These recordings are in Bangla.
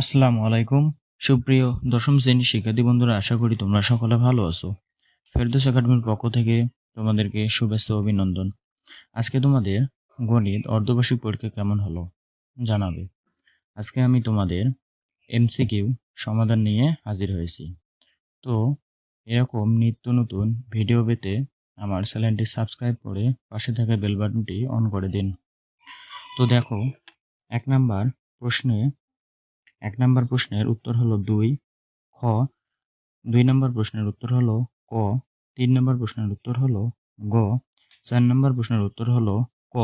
আসসালামু আলাইকুম। সুপ্রিয় দশম শ্রেণীর শিক্ষার্থী বন্ধুরা, আশা করি তোমরা সকলে ভালো আছো। ফেরদৌস একাডেমির পক্ষ থেকে তোমাদেরকে শুভেচ্ছা ও অভিনন্দন। আজকে তোমাদের গণিত অর্ধবার্ষিক পরীক্ষা কেমন হলো জানাবে। আজকে আমি তোমাদের এমসিকিউ সমাধান নিয়ে হাজির হয়েছি। তো এরকম নিত্য নতুন ভিডিও পেতে আমার চ্যানেলটি সাবস্ক্রাইব করে পাশে থাকা বেল বাটনটি অন করে দিন। তো দেখো, এক নাম্বার প্রশ্নের উত্তর হলো 2, খ। 2 নম্বর প্রশ্নের উত্তর হলো ক। 3 নম্বর প্রশ্নের উত্তর হলো গ। 4 নম্বর প্রশ্নের উত্তর হলো ক।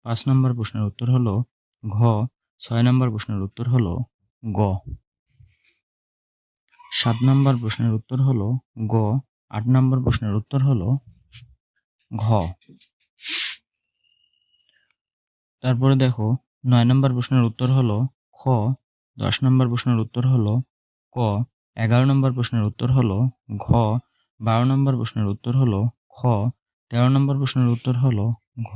5 নম্বর প্রশ্নের উত্তর হলো ঘ। 6 নম্বর প্রশ্নের উত্তর হলো গ। 7 নম্বর প্রশ্নের উত্তর হলো গ। 8 নম্বর প্রশ্নের উত্তর হলো ঘ। তারপরে দেখো, 9 নম্বর প্রশ্নের উত্তর হলো খ। 10 নম্বর প্রশ্নের উত্তর হলো ক। 11 নম্বর প্রশ্নের উত্তর হলো ঘ। 12 নম্বর প্রশ্নের উত্তর হলো খ। 13 নম্বর প্রশ্নের উত্তর হলো ঘ।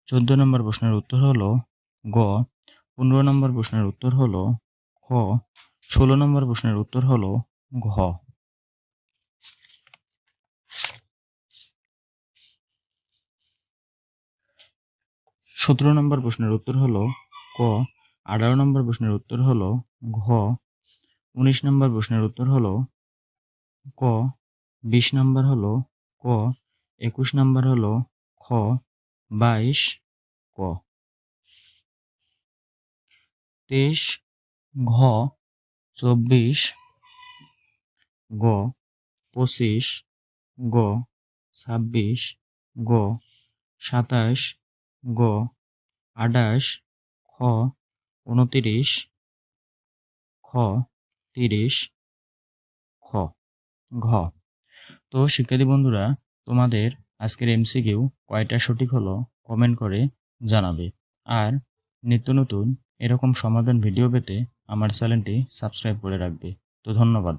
14 নম্বর প্রশ্নের উত্তর হলো গ। 15 নম্বর প্রশ্নের উত্তর হলো খ। 16 নম্বর প্রশ্নের উত্তর হলো ঘ। 17 নম্বর প্রশ্নের উত্তর হলো ক। 18 নম্বর প্রশ্নের উত্তর হলো ঘ। 19 নম্বর প্রশ্নের উত্তর হলো ক। 20 নম্বর হলো ক। 21 নম্বর হলো খ। 22 ক। 23 ঘ। 24 গ। 25 গ। 26 গ। 27 গ। 28 খ। 29 খ। 30 খ। ঘ। তো শিক্ষার্থী বন্ধুরা, তোমাদের আজকের এমসিকিউ কয়টা সঠিক হলো কমেন্ট করে জানাবে। আর নিত্য নতুন এরকম সমাধান ভিডিও পেতে আমার চ্যানেলটি সাবস্ক্রাইব করে রাখবে। তো ধন্যবাদ।